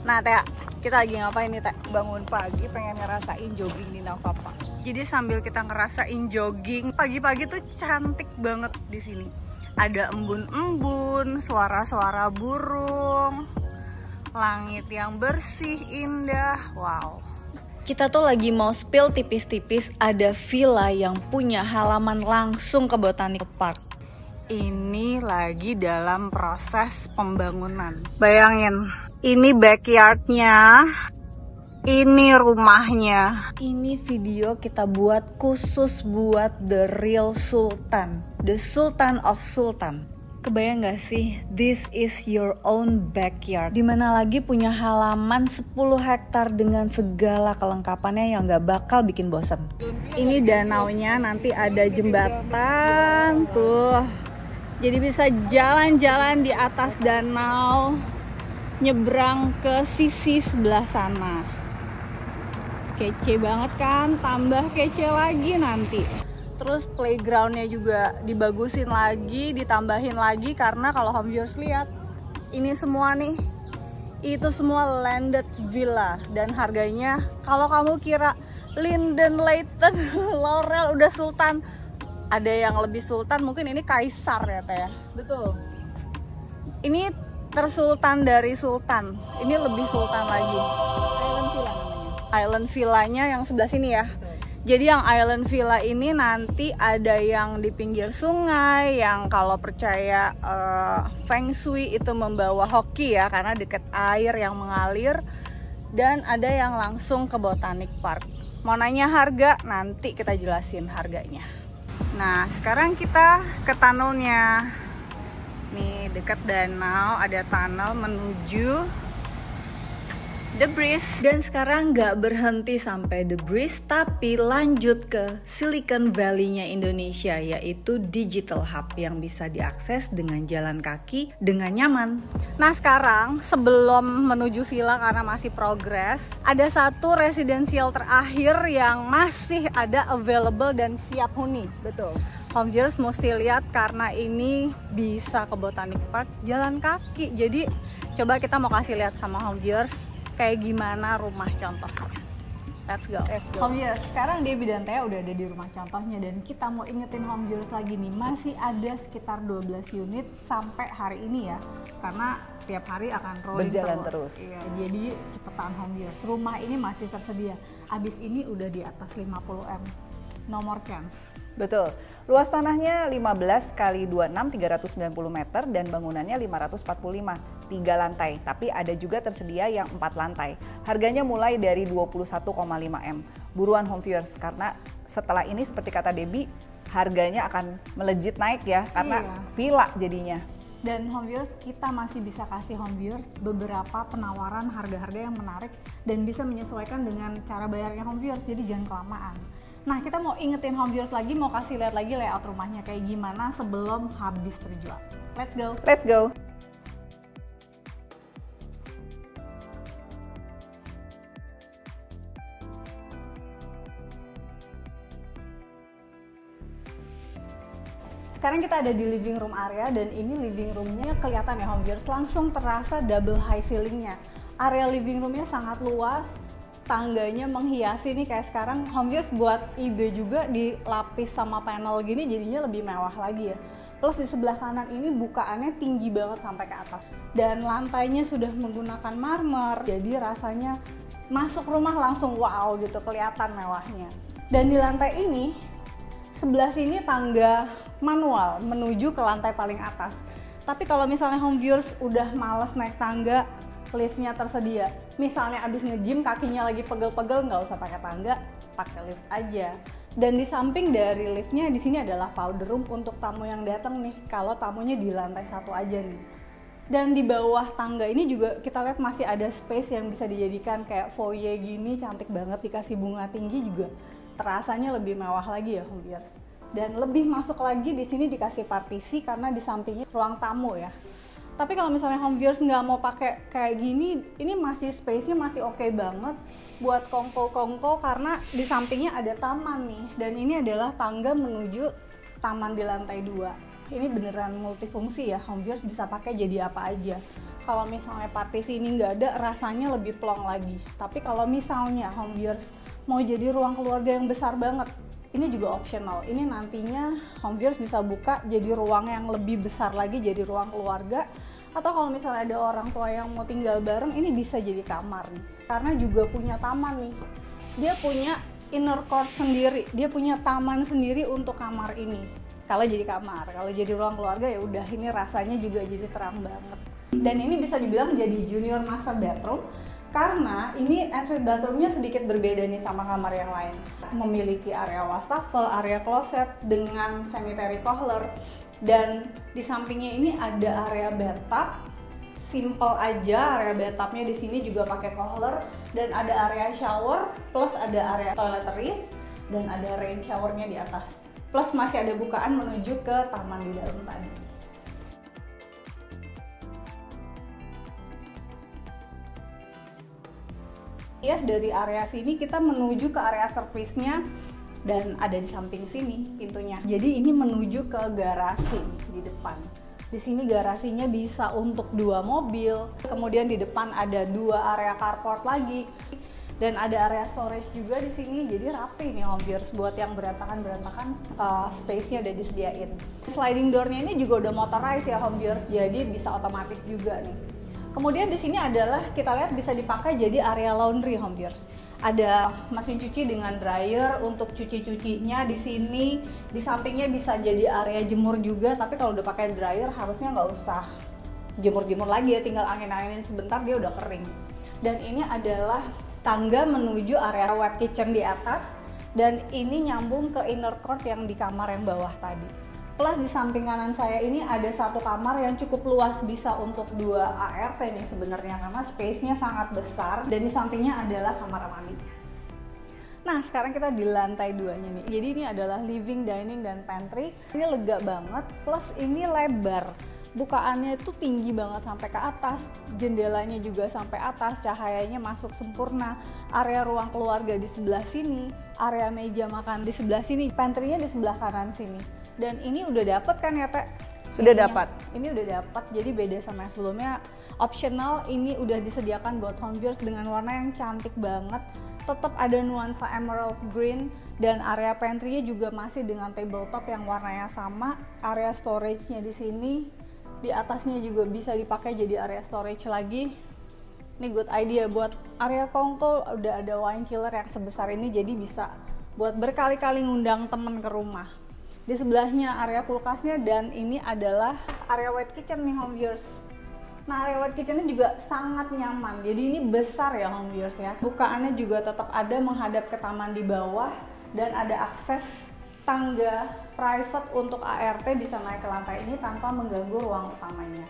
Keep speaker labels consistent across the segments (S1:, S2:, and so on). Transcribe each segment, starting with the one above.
S1: Nah Teh, kita lagi ngapain nih Teh? Bangun pagi pengen ngerasain jogging di Nova Park. Jadi sambil kita ngerasain jogging, pagi-pagi tuh cantik banget di sini. Ada embun-embun, suara-suara burung, langit yang bersih, indah, wow. Kita tuh lagi mau spill tipis-tipis, ada villa yang punya halaman langsung ke Botanic Park. Ini lagi dalam proses pembangunan. Bayangin, ini backyardnya, ini rumahnya. Ini video kita buat khusus buat The Real Sultan, The Sultan of Sultan. Kebayang gak sih, this is your own backyard, dimana lagi punya halaman 10 hektar dengan segala kelengkapannya yang gak bakal bikin bosen. Ini danaunya, nanti ada jembatan tuh, jadi bisa jalan-jalan di atas danau, nyebrang ke sisi sebelah sana. Kece banget kan, tambah kece lagi nanti. Terus playgroundnya juga dibagusin lagi, ditambahin lagi, karena kalau home viewers lihat, ini semua nih, itu semua landed villa. Dan harganya, kalau kamu kira Linden, Leighton, Laurel udah sultan, ada yang lebih sultan, mungkin ini kaisar ya Teh ya? Betul. Ini tersultan dari sultan, ini lebih sultan lagi. Island Villa namanya. Island Villanya yang sebelah sini ya. Jadi yang Island Villa ini nanti ada yang di pinggir sungai, yang kalau percaya Feng Shui itu membawa hoki ya, karena deket air yang mengalir. Dan ada yang langsung ke Botanic Park. Mau nanya harga, nanti kita jelasin harganya. Nah sekarang kita ke tunnelnya. Nih dekat danau ada tunnel menuju The Breeze. Dan sekarang nggak berhenti sampai The Breeze, tapi lanjut ke Silicon Valley-nya Indonesia, yaitu Digital Hub yang bisa diakses dengan jalan kaki dengan nyaman. Nah sekarang sebelum menuju villa karena masih progres, ada satu residensial terakhir yang masih ada available dan siap huni. Betul. Home viewers mesti lihat karena ini bisa ke Botanic Park jalan kaki. Jadi coba kita mau kasih lihat sama home viewers kayak gimana rumah contohnya. Let's go. Home viewers, sekarang Debbie dan Thea udah ada di rumah contohnya, dan kita mau ingetin home viewers lagi nih, masih ada sekitar 12 unit sampai hari ini ya, karena tiap hari akan rolling
S2: berjalan terus.
S1: Iya, jadi cepetan home viewers, rumah ini masih tersedia. Abis ini udah di atas 50M, no more chance.
S2: Betul. Luas tanahnya 15 kali 26 390 meter dan bangunannya 545, 3 lantai. Tapi ada juga tersedia yang 4 lantai. Harganya mulai dari 21,5M. Buruan home viewers, karena setelah ini seperti kata Debbie, harganya akan melejit naik ya, karena villa jadinya.
S1: Dan home viewers, kita masih bisa kasih home viewers beberapa penawaran harga-harga yang menarik dan bisa menyesuaikan dengan cara bayarnya home viewers, jadi jangan kelamaan. Nah kita mau ingetin home viewers lagi, mau kasih lihat lagi layout rumahnya kayak gimana sebelum habis terjual. Let's go!
S2: Let's go!
S1: Sekarang kita ada di living room area, dan ini living roomnya kelihatan ya home viewers, langsung terasa double high ceilingnya. Area living roomnya sangat luas, tangganya menghiasi nih kayak sekarang. Home viewers buat ide juga dilapis sama panel gini jadinya lebih mewah lagi ya. Plus di sebelah kanan ini bukaannya tinggi banget sampai ke atas, dan lantainya sudah menggunakan marmer, jadi rasanya masuk rumah langsung wow gitu, kelihatan mewahnya. Dan di lantai ini sebelah sini tangga manual menuju ke lantai paling atas. Tapi kalau misalnya home viewers udah males naik tangga, liftnya tersedia. Misalnya abis nge-gym kakinya lagi pegel-pegel, nggak usah pakai tangga, pakai lift aja. Dan di samping dari liftnya di sini adalah powder room untuk tamu yang datang nih, kalau tamunya di lantai 1 aja nih. Dan di bawah tangga ini juga kita lihat masih ada space yang bisa dijadikan kayak foyer gini, cantik banget, dikasih bunga tinggi juga. Terasanya lebih mewah lagi ya home viewers. Dan lebih masuk lagi di sini dikasih partisi karena di sampingnya ruang tamu ya. Tapi kalau misalnya home viewers nggak mau pakai kayak gini, ini masih space-nya masih oke banget buat kongko-kongko karena di sampingnya ada taman nih. Dan ini adalah tangga menuju taman di lantai 2. Ini beneran multifungsi ya, home viewers bisa pakai jadi apa aja.
S3: kalau misalnya partisi ini nggak ada, rasanya lebih plong lagi. Tapi kalau misalnya home viewers mau jadi ruang keluarga yang besar banget, ini juga optional. Ini nantinya home viewers bisa buka jadi ruang yang lebih besar lagi, jadi ruang keluarga. Atau kalau misalnya ada orang tua yang mau tinggal bareng, ini bisa jadi kamar nih. Karena juga punya taman nih. Dia punya inner court sendiri, dia punya taman sendiri untuk kamar ini. Kalau jadi kamar, kalau jadi ruang keluarga ya udah, ini rasanya juga jadi terang banget. Dan ini bisa dibilang jadi junior master bedroom karena ini ensuite bathroomnya sedikit berbeda nih sama kamar yang lain. Memiliki area wastafel, area closet dengan sanitary cooler, dan di sampingnya ini ada area bathtub. Simple aja, area bathtubnya di sini juga pakai cooler, dan ada area shower plus ada area toiletries dan ada rain showernya di atas. Plus masih ada bukaan menuju ke taman di dalam tadi. Ya, dari area sini kita menuju ke area servisnya dan ada di samping sini pintunya. Jadi ini menuju ke garasi di depan. Di sini garasinya bisa untuk 2 mobil. Kemudian di depan ada 2 area carport lagi. Dan ada area storage juga di sini, jadi rapi nih home viewers buat yang berantakan, space-nya udah disediain. Sliding door-nya ini juga udah motorized ya home viewers, jadi bisa otomatis juga nih. Kemudian di sini adalah kita lihat bisa dipakai jadi area laundry home viewers. Ada mesin cuci dengan dryer untuk cuci-cucinya di sini. Di sampingnya bisa jadi area jemur juga, tapi kalau udah pakai dryer harusnya nggak usah jemur-jemur lagi ya, tinggal angin-anginin sebentar dia udah kering. Dan ini adalah tangga menuju area wet kitchen di atas, dan ini nyambung ke inner court yang di kamar yang bawah tadi. Plus di samping kanan saya ini ada 1 kamar yang cukup luas, bisa untuk 2 ART nih sebenarnya karena space-nya sangat besar, dan di sampingnya adalah kamar mandi. Nah, sekarang kita di lantai 2-nya nih. Jadi ini adalah living, dining, dan pantry. Ini lega banget, plus ini lebar. Bukaannya itu tinggi banget sampai ke atas, jendelanya juga sampai atas, cahayanya masuk sempurna. Area ruang keluarga di sebelah sini, area meja makan di sebelah sini, pantry-nya di sebelah kanan sini. Dan ini udah dapet kan ya, Teh?
S1: Sudah dapat.
S3: Ini udah dapat, jadi beda sama yang sebelumnya. Optional, ini udah disediakan buat home viewers dengan warna yang cantik banget. Tetap ada nuansa emerald green, dan area pantry-nya juga masih dengan tabletop yang warnanya sama. Area storage-nya di sini. Di atasnya juga bisa dipakai jadi area storage lagi. Ini good idea buat area kongko, udah ada wine chiller yang sebesar ini, jadi bisa buat berkali-kali ngundang temen ke rumah. Di sebelahnya area kulkasnya, dan ini adalah area wet kitchen nih home viewers. Nah, area wet kitchen juga sangat nyaman, jadi ini besar ya home viewers ya. Bukaannya juga tetap ada menghadap ke taman di bawah, dan ada akses tangga private untuk ART bisa naik ke lantai ini tanpa mengganggu ruang utamanya.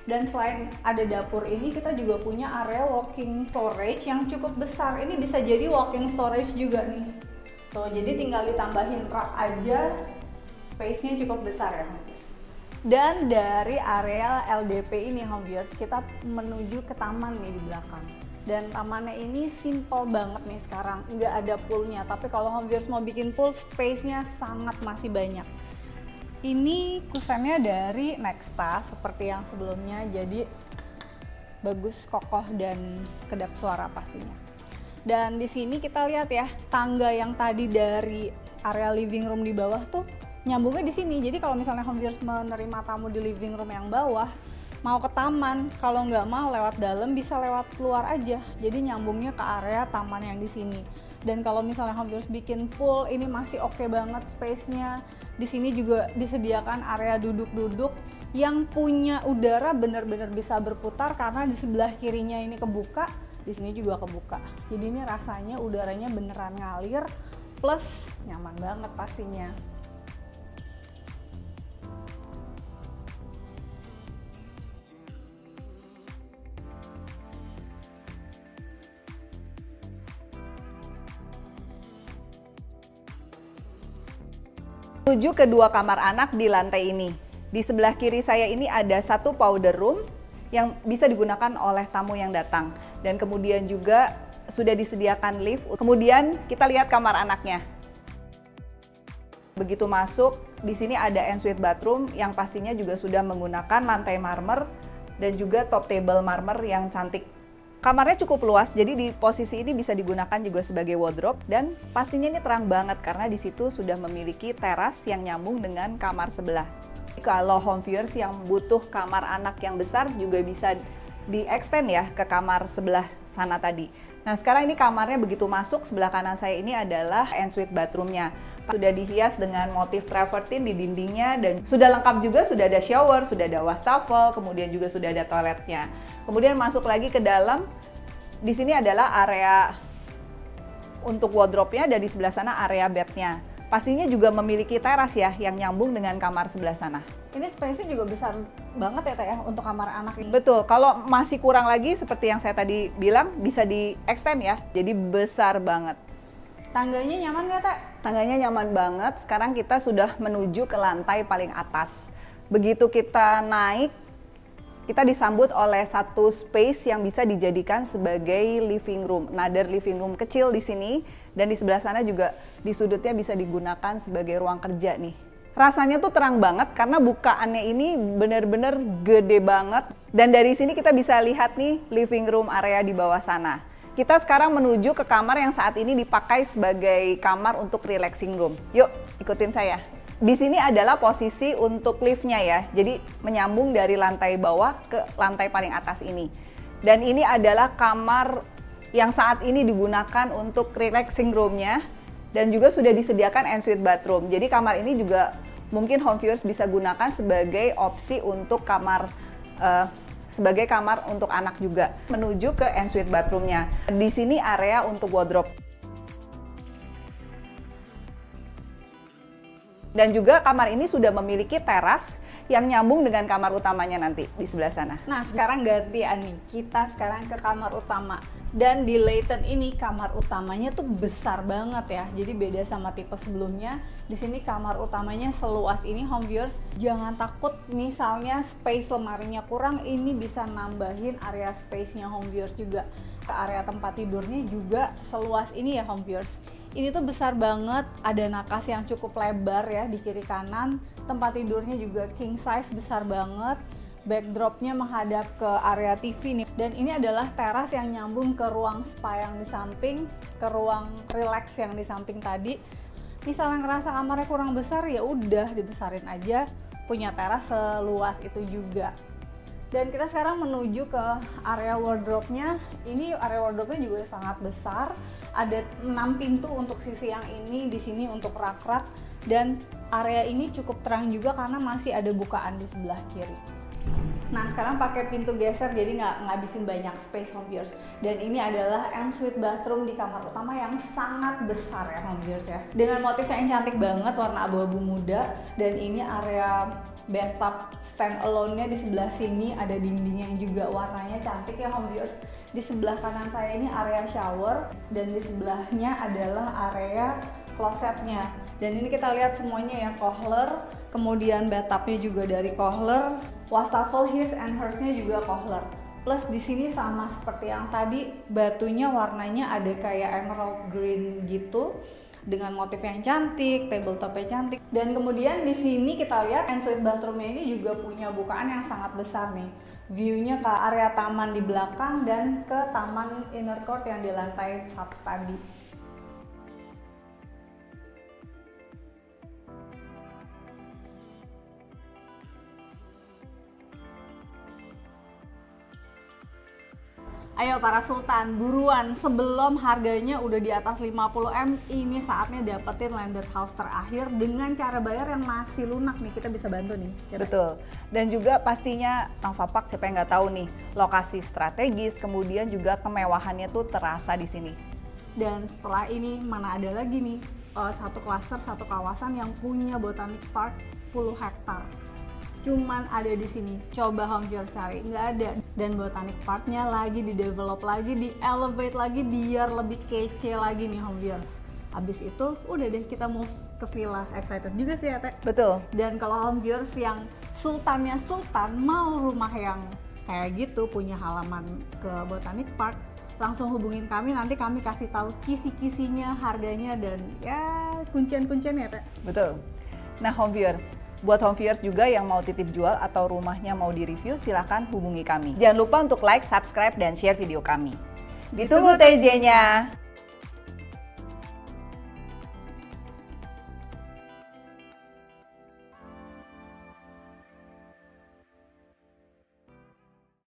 S3: Dan selain ada dapur ini, kita juga punya area walking storage yang cukup besar. Ini bisa jadi walking storage juga nih. Tuh, jadi tinggal ditambahin rak aja, space-nya cukup besar ya home viewers. Dan dari area LDP ini home viewers, kita menuju ke taman nih di belakang. Dan tamannya ini simple banget nih sekarang, nggak ada poolnya. Tapi kalau home viewers mau bikin pool, space-nya sangat masih banyak. Ini kusennya dari Nexta seperti yang sebelumnya, jadi bagus, kokoh, dan kedap suara pastinya. Dan di sini kita lihat ya, tangga yang tadi dari area living room di bawah tuh nyambungnya di sini. Jadi kalau misalnya home viewers menerima tamu di living room yang bawah, mau ke taman, kalau nggak mau lewat dalam bisa lewat keluar aja. Jadi nyambungnya ke area taman yang di sini. Dan kalau misalnya home viewers bikin pool, ini masih oke banget space-nya. Di sini juga disediakan area duduk-duduk yang punya udara benar-benar bisa berputar karena di sebelah kirinya ini kebuka, di sini juga kebuka. Jadi ini rasanya udaranya beneran ngalir, plus nyaman banget pastinya.
S2: Menuju ke 2 kamar anak di lantai ini. Di sebelah kiri saya ini ada 1 powder room yang bisa digunakan oleh tamu yang datang. Dan kemudian juga sudah disediakan lift. Kemudian kita lihat kamar anaknya. Begitu masuk, di sini ada ensuite bathroom yang pastinya juga sudah menggunakan lantai marmer dan juga top table marmer yang cantik. Kamarnya cukup luas, jadi di posisi ini bisa digunakan juga sebagai wardrobe dan pastinya ini terang banget karena di situ sudah memiliki teras yang nyambung dengan kamar sebelah. Kalau home viewers yang butuh kamar anak yang besar juga bisa di-extend ya ke kamar sebelah sana tadi. Nah sekarang ini kamarnya begitu masuk, sebelah kanan saya ini adalah ensuite bathroomnya. Sudah dihias dengan motif travertine di dindingnya dan sudah lengkap juga, sudah ada shower, sudah ada wastafel, kemudian juga sudah ada toiletnya. Kemudian masuk lagi ke dalam, di sini adalah area untuk wardrobe-nya dan di sebelah sana area bed-nya. Pastinya juga memiliki teras ya yang nyambung dengan kamar sebelah sana.
S3: Ini space-nya juga besar banget ya Teh ya untuk kamar anak ini.
S2: Betul, kalau masih kurang lagi seperti yang saya tadi bilang bisa di-extend ya, jadi besar banget.
S3: Tangganya nyaman nggak Teh?
S2: Tangganya nyaman banget, sekarang kita sudah menuju ke lantai paling atas. Begitu kita naik, kita disambut oleh satu space yang bisa dijadikan sebagai living room. Another living room kecil di sini, dan di sebelah sana juga di sudutnya bisa digunakan sebagai ruang kerja nih. Rasanya tuh terang banget karena bukaannya ini bener-bener gede banget. Dan dari sini kita bisa lihat nih living room area di bawah sana. Kita sekarang menuju ke kamar yang saat ini dipakai sebagai kamar untuk relaxing room. Yuk, ikutin saya. Di sini adalah posisi untuk liftnya ya, jadi menyambung dari lantai bawah ke lantai paling atas ini. Dan ini adalah kamar yang saat ini digunakan untuk relaxing roomnya dan juga sudah disediakan ensuite bathroom. Jadi kamar ini juga mungkin home viewers bisa gunakan sebagai opsi untuk kamar sebagai kamar untuk anak juga. Menuju ke ensuite bathroomnya. Di sini area untuk wardrobe. Dan juga kamar ini sudah memiliki teras yang nyambung dengan kamar utamanya nanti di sebelah sana.
S3: Nah sekarang gantian nih, kita sekarang ke kamar utama. Dan di Layton ini kamar utamanya tuh besar banget ya. Jadi beda sama tipe sebelumnya. Di sini kamar utamanya seluas ini home viewers. Jangan takut misalnya space lemarinya kurang, ini bisa nambahin area space-nya home viewers juga. Ke area tempat tidurnya juga seluas ini ya home viewers. Ini tuh besar banget, ada nakas yang cukup lebar ya di kiri kanan. Tempat tidurnya juga king size, besar banget. Backdropnya menghadap ke area TV nih. Dan ini adalah teras yang nyambung ke ruang spa yang di samping, ke ruang relax yang di samping tadi. Misalnya ngerasa kamarnya kurang besar, ya udah dibesarin aja. Punya teras seluas itu juga. Dan kita sekarang menuju ke area wardrobe-nya. Ini area wardrobe-nya juga sangat besar. Ada 6 pintu untuk sisi yang ini, di sini untuk rak-rak. Dan area ini cukup terang juga karena masih ada bukaan di sebelah kiri. Nah sekarang pakai pintu geser jadi nggak ngabisin banyak space home viewers. Dan ini adalah ensuite bathroom di kamar utama yang sangat besar ya home viewers ya. Dengan motif yang cantik banget, warna abu-abu muda. Dan ini area bathtub stand alone-nya di sebelah sini, ada dinding yang juga warnanya cantik ya home viewers. Di sebelah kanan saya ini area shower dan di sebelahnya adalah area klosetnya. Dan ini kita lihat semuanya ya Kohler, kemudian bathtubnya juga dari Kohler, wastafel his and hers-nya juga Kohler. Plus di sini sama seperti yang tadi, batunya warnanya ada kayak emerald green gitu dengan motif yang cantik, tabletopnya cantik. Dan kemudian di sini kita lihat ensuite bathroom-nya ini juga punya bukaan yang sangat besar nih. View-nya ke area taman di belakang dan ke taman inner court yang di lantai 1 tadi. Ayo para sultan, buruan sebelum harganya udah di atas 50M, ini saatnya dapetin landed house terakhir dengan cara bayar yang masih lunak nih, kita bisa bantu nih.
S2: Betul. Dan juga pastinya Nova Park, siapa yang nggak tahu nih, lokasi strategis, kemudian juga kemewahannya tuh terasa di sini.
S3: Dan setelah ini mana ada lagi nih, satu klaster, satu kawasan yang punya botanic park 10 hektar. Cuman ada di sini. Coba home viewers cari, nggak ada. Dan botanic parknya lagi di-develop lagi, di-elevate lagi biar lebih kece lagi nih home viewers. Abis itu udah deh kita move ke villa. Excited juga sih ya Teh.
S2: Betul.
S3: Dan kalau home viewers yang sultannya sultan mau rumah yang kayak gitu, punya halaman ke botanic park, langsung hubungin kami, nanti kami kasih tahu kisi-kisinya, harganya, dan ya kuncian-kunciannya Teh.
S2: Betul. Nah home viewers, Buat home viewers juga yang mau titip jual atau rumahnya mau direview, silahkan hubungi kami. Jangan lupa untuk like, subscribe, dan share video kami. Ditunggu TJ-nya!